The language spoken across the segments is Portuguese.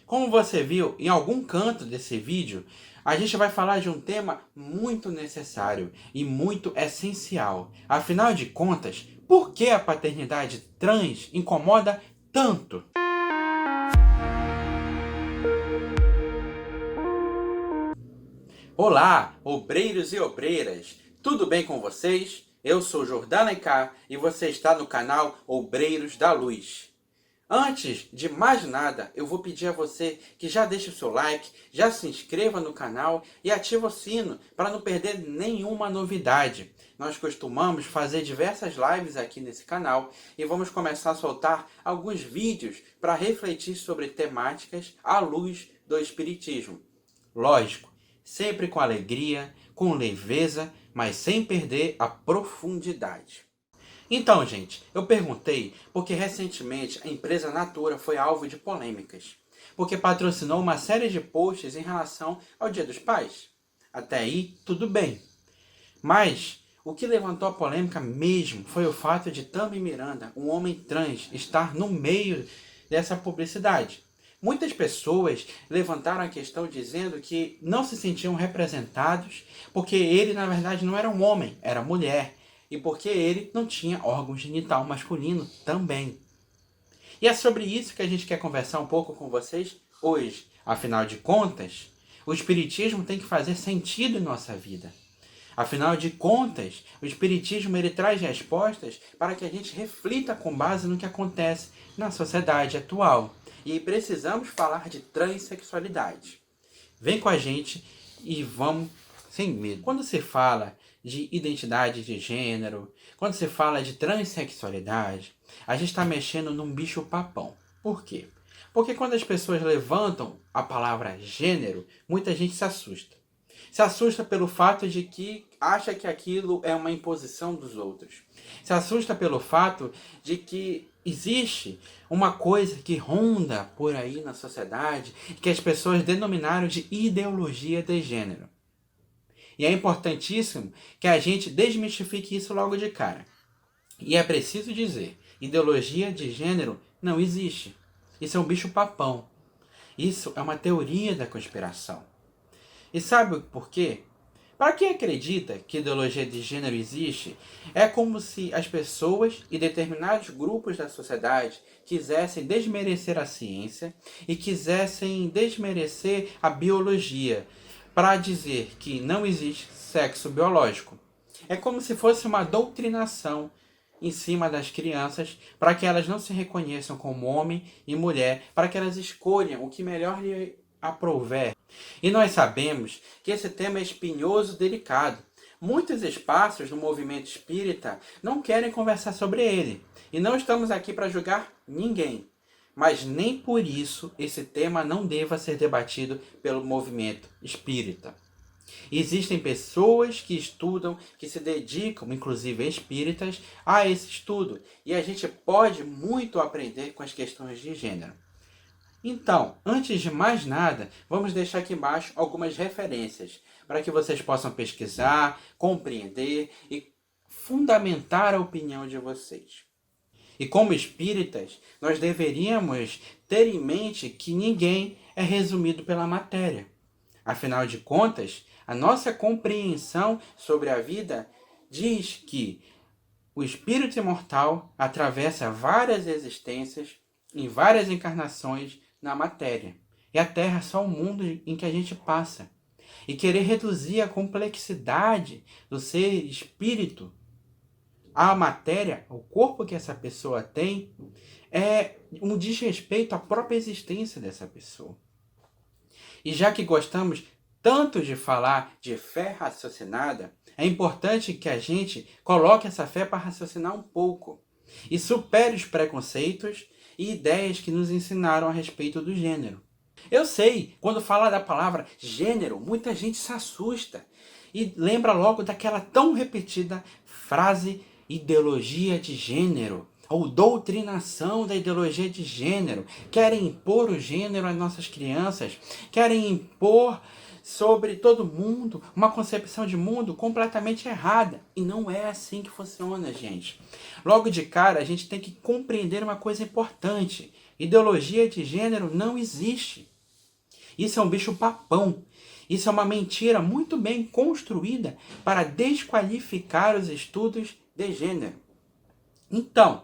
Como você viu em algum canto desse vídeo, a gente vai falar de um tema muito necessário e muito essencial. Afinal de contas, por que a paternidade trans incomoda tanto? Olá, obreiros e obreiras! Tudo bem com vocês? Eu sou Jordana Alencar e você está no canal Obreiros da Luz. Antes de mais nada, eu vou pedir a você que já deixe o seu like, já se inscreva no canal e ative o sino para não perder nenhuma novidade. Nós costumamos fazer diversas lives aqui nesse canal e vamos começar a soltar alguns vídeos para refletir sobre temáticas à luz do Espiritismo. Lógico, sempre com alegria, com leveza, mas sem perder a profundidade. Então, gente, eu perguntei porque recentemente a empresa Natura foi alvo de polêmicas, porque patrocinou uma série de posts em relação ao Dia dos Pais. Até aí, tudo bem. Mas o que levantou a polêmica mesmo foi o fato de Tami Miranda, um homem trans, estar no meio dessa publicidade. Muitas pessoas levantaram a questão dizendo que não se sentiam representados porque ele, na verdade, não era um homem, era mulher. E porque ele não tinha órgão genital masculino também. E é sobre isso que a gente quer conversar um pouco com vocês hoje. Afinal de contas, o Espiritismo tem que fazer sentido em nossa vida. Afinal de contas, o Espiritismo ele traz respostas para que a gente reflita com base no que acontece na sociedade atual. E precisamos falar de transexualidade. Vem com a gente e vamos sem medo. Quando se fala de identidade de gênero, quando se fala de transexualidade, a gente está mexendo num bicho-papão. Por quê? Porque quando as pessoas levantam a palavra gênero, muita gente se assusta. Se assusta pelo fato de que acha que aquilo é uma imposição dos outros. Se assusta pelo fato de que existe uma coisa que ronda por aí na sociedade que as pessoas denominaram de ideologia de gênero. E é importantíssimo que a gente desmistifique isso logo de cara. E é preciso dizer, ideologia de gênero não existe. Isso é um bicho-papão. Isso é uma teoria da conspiração. E sabe por quê? Para quem acredita que ideologia de gênero existe, é como se as pessoas e determinados grupos da sociedade quisessem desmerecer a ciência e quisessem desmerecer a biologia, para dizer que não existe sexo biológico. É como se fosse uma doutrinação em cima das crianças para que elas não se reconheçam como homem e mulher, para que elas escolham o que melhor lhe aprouver. E nós sabemos que esse tema é espinhoso e delicado. Muitos espaços no movimento espírita não querem conversar sobre ele. E não estamos aqui para julgar ninguém. Mas nem por isso esse tema não deva ser debatido pelo movimento espírita. Existem pessoas que estudam, que se dedicam, inclusive espíritas, a esse estudo. E a gente pode muito aprender com as questões de gênero. Então, antes de mais nada, vamos deixar aqui embaixo algumas referências para que vocês possam pesquisar, compreender e fundamentar a opinião de vocês. E como espíritas, nós deveríamos ter em mente que ninguém é resumido pela matéria. Afinal de contas, a nossa compreensão sobre a vida diz que o espírito imortal atravessa várias existências, em várias encarnações na matéria. E a Terra é só o mundo em que a gente passa. E querer reduzir a complexidade do ser espírito à matéria, ao corpo que essa pessoa tem, é um desrespeito à própria existência dessa pessoa. E já que gostamos tanto de falar de fé raciocinada, é importante que a gente coloque essa fé para raciocinar um pouco e supere os preconceitos e ideias que nos ensinaram a respeito do gênero. Eu sei, quando fala da palavra gênero, muita gente se assusta e lembra logo daquela tão repetida frase ideologia de gênero, ou doutrinação da ideologia de gênero. Querem impor o gênero às nossas crianças, querem impor sobre todo mundo uma concepção de mundo completamente errada. E não é assim que funciona, gente. Logo de cara, a gente tem que compreender uma coisa importante. Ideologia de gênero não existe. Isso é um bicho-papão. Isso é uma mentira muito bem construída para desqualificar os estudos de gênero. Então,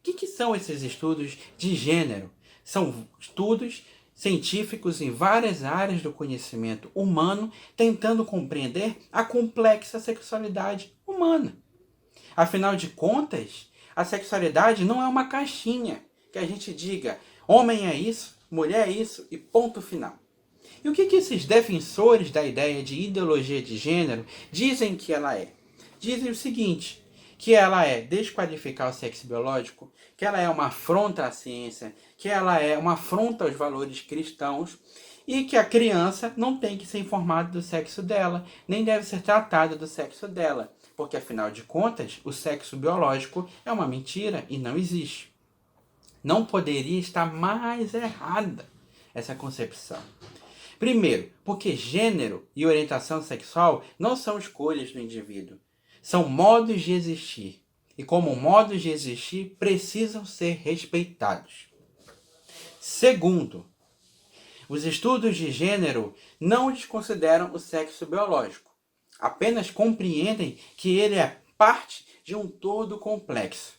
o que são esses estudos de gênero? São estudos científicos em várias áreas do conhecimento humano, tentando compreender a complexa sexualidade humana. Afinal de contas, a sexualidade não é uma caixinha que a gente diga homem é isso, mulher é isso e ponto final. E o que esses defensores da ideia de ideologia de gênero dizem que ela é? Dizem o seguinte, que ela é desqualificar o sexo biológico, que ela é uma afronta à ciência, que ela é uma afronta aos valores cristãos e que a criança não tem que ser informada do sexo dela, nem deve ser tratada do sexo dela, porque afinal de contas, o sexo biológico é uma mentira e não existe. Não poderia estar mais errada essa concepção. Primeiro, porque gênero e orientação sexual não são escolhas do indivíduo, são modos de existir. E como modos de existir, precisam ser respeitados. Segundo, os estudos de gênero não desconsideram o sexo biológico, apenas compreendem que ele é parte de um todo complexo.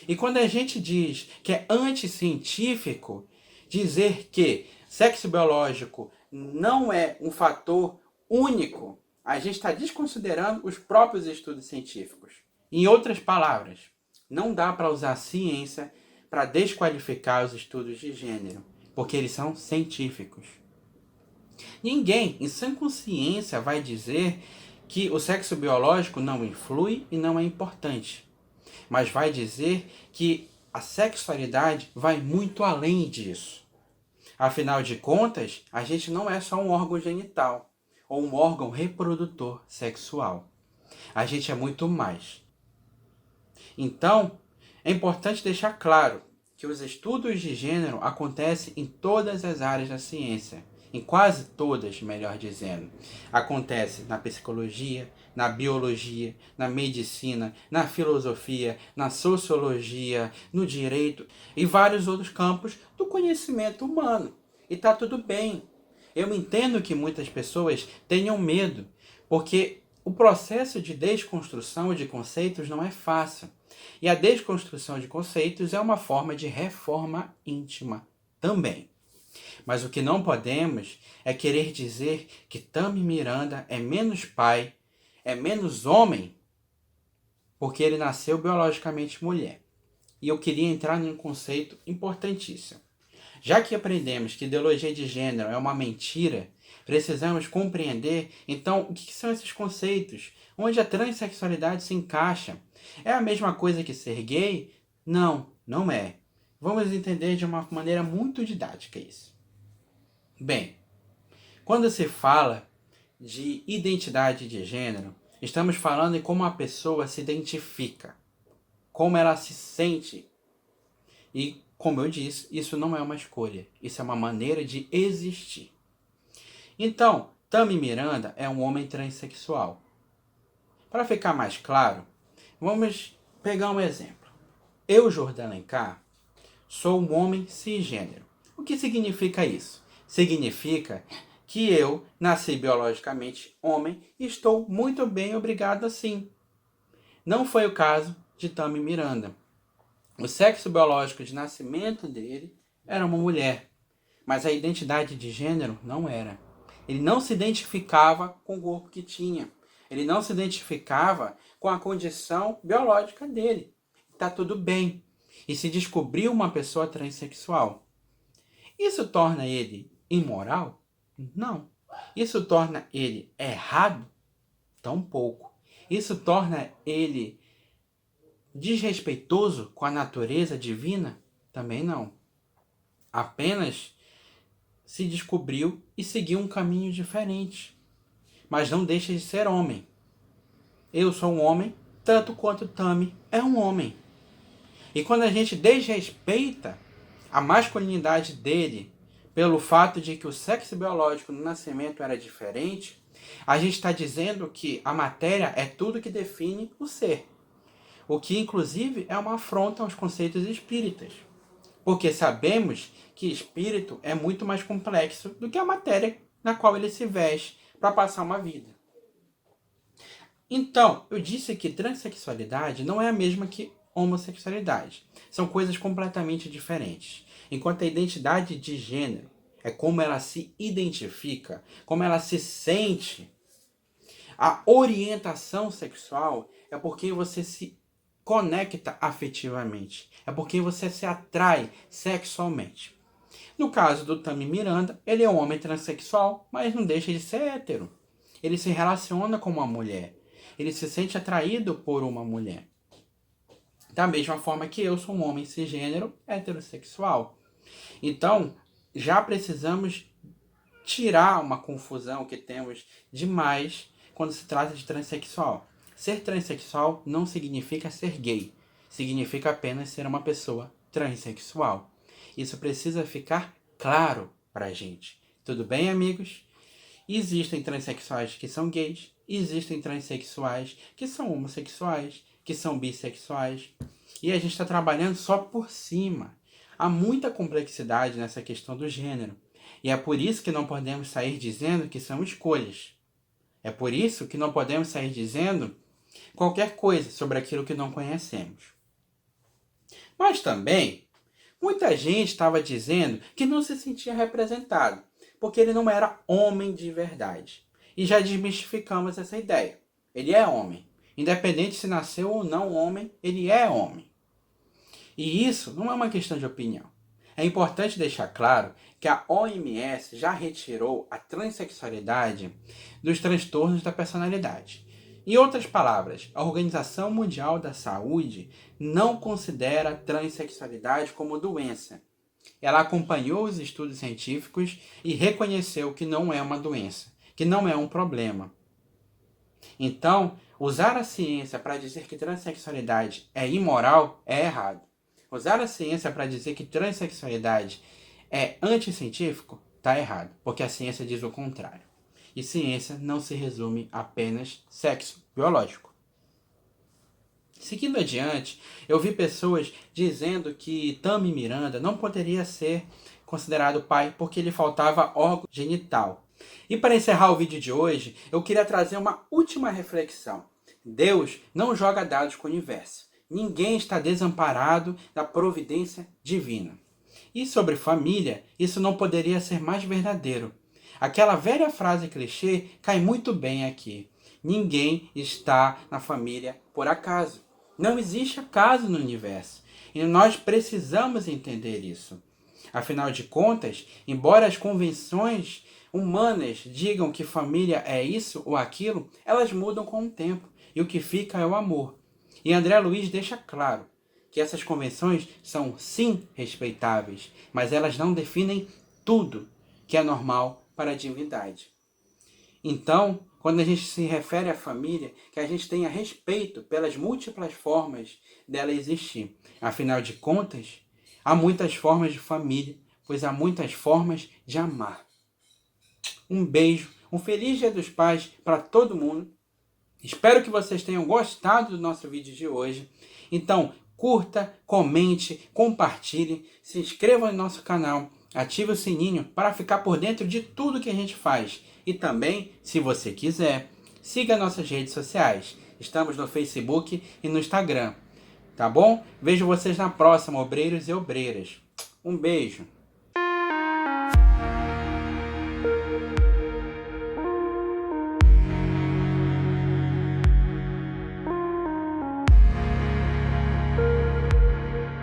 E quando a gente diz que é anticientífico, dizer que sexo biológico não é um fator único, a gente está desconsiderando os próprios estudos científicos. Em outras palavras, não dá para usar a ciência para desqualificar os estudos de gênero, porque eles são científicos. Ninguém, em sã consciência, vai dizer que o sexo biológico não influi e não é importante, mas vai dizer que a sexualidade vai muito além disso. Afinal de contas, a gente não é só um órgão genital ou um órgão reprodutor sexual. A gente é muito mais. Então, é importante deixar claro que os estudos de gênero acontecem em todas as áreas da ciência, em quase todas, melhor dizendo. Acontece na psicologia, na biologia, na medicina, na filosofia, na sociologia, no direito e vários outros campos do conhecimento humano. E tá tudo bem. Eu entendo que muitas pessoas tenham medo, porque o processo de desconstrução de conceitos não é fácil. E a desconstrução de conceitos é uma forma de reforma íntima também. Mas o que não podemos é querer dizer que Tami Miranda é menos pai, é menos homem, porque ele nasceu biologicamente mulher. E eu queria entrar num conceito importantíssimo. Já que aprendemos que ideologia de gênero é uma mentira, precisamos compreender, então, o que são esses conceitos? Onde a transexualidade se encaixa? É a mesma coisa que ser gay? Não, não é. Vamos entender de uma maneira muito didática isso. Bem, quando se fala de identidade de gênero, estamos falando em como a pessoa se identifica, como ela se sente. E, como eu disse, isso não é uma escolha, isso é uma maneira de existir. Então, Tami Miranda é um homem transexual. Para ficar mais claro, vamos pegar um exemplo. Eu, Jordão Alencar, sou um homem cisgênero. O que significa isso? Significa que eu nasci biologicamente homem e estou muito bem obrigado assim. Não foi o caso de Tami Miranda. O sexo biológico de nascimento dele era uma mulher, mas a identidade de gênero não era. Ele não se identificava com o corpo que tinha. Ele não se identificava com a condição biológica dele. Está tudo bem. E se descobriu uma pessoa transexual. Isso torna ele imoral? Não. Isso torna ele errado? Tampouco. Isso torna ele desrespeitoso com a natureza divina? Também não. Apenas se descobriu e seguiu um caminho diferente. Mas não deixa de ser homem. Eu sou um homem, tanto quanto Tami é um homem. E quando a gente desrespeita a masculinidade dele pelo fato de que o sexo biológico no nascimento era diferente, a gente está dizendo que a matéria é tudo que define o ser. O que, inclusive, é uma afronta aos conceitos espíritas. Porque sabemos que espírito é muito mais complexo do que a matéria na qual ele se veste para passar uma vida. Então, eu disse que transexualidade não é a mesma que homossexualidade. São coisas completamente diferentes. Enquanto a identidade de gênero é como ela se identifica, como ela se sente, a orientação sexual é porque você se conecta afetivamente, é porque você se atrai sexualmente. No caso do Tami Miranda, ele é um homem transexual, mas não deixa de ser hétero. Ele se relaciona com uma mulher. Ele se sente atraído por uma mulher. Da mesma forma que eu sou um homem cisgênero heterossexual. Então, já precisamos tirar uma confusão que temos demais quando se trata de transexual. Ser transexual não significa ser gay. Significa apenas ser uma pessoa transexual. Isso precisa ficar claro pra gente. Tudo bem, amigos? Existem transexuais que são gays, existem transexuais que são homossexuais, que são bissexuais. E a gente está trabalhando só por cima. Há muita complexidade nessa questão do gênero. E é por isso que não podemos sair dizendo que são escolhas. É por isso que não podemos sair dizendo qualquer coisa sobre aquilo que não conhecemos. Mas também, muita gente estava dizendo que não se sentia representado, porque ele não era homem de verdade. E já desmistificamos essa ideia. Ele é homem. Independente se nasceu ou não homem, ele é homem. E isso não é uma questão de opinião. É importante deixar claro que a OMS já retirou a transexualidade dos transtornos da personalidade. Em outras palavras, a Organização Mundial da Saúde não considera a transexualidade como doença. Ela acompanhou os estudos científicos e reconheceu que não é uma doença, que não é um problema. Então, usar a ciência para dizer que transexualidade é imoral é errado. Usar a ciência para dizer que transexualidade é anticientífico está errado, porque a ciência diz o contrário. E ciência não se resume a apenas sexo biológico. Seguindo adiante, eu vi pessoas dizendo que Tami Miranda não poderia ser considerado pai porque lhe faltava órgão genital. E para encerrar o vídeo de hoje, eu queria trazer uma última reflexão. Deus não joga dados com o universo. Ninguém está desamparado da providência divina. E sobre família, isso não poderia ser mais verdadeiro. Aquela velha frase clichê cai muito bem aqui. Ninguém está na família por acaso. Não existe acaso no universo. E nós precisamos entender isso. Afinal de contas, embora as convenções humanas digam que família é isso ou aquilo, elas mudam com o tempo. E o que fica é o amor. E André Luiz deixa claro que essas convenções são sim respeitáveis, mas elas não definem tudo que é normal para a divindade. Então, quando a gente se refere à família, que a gente tenha respeito pelas múltiplas formas dela existir. Afinal de contas, há muitas formas de família, pois há muitas formas de amar. Um beijo, um feliz Dia dos Pais para todo mundo. Espero que vocês tenham gostado do nosso vídeo de hoje. Então, curta, comente, compartilhe, se inscreva no nosso canal, ative o sininho para ficar por dentro de tudo que a gente faz. E também, se você quiser, siga nossas redes sociais. Estamos no Facebook e no Instagram. Tá bom? Vejo vocês na próxima, obreiros e obreiras. Um beijo.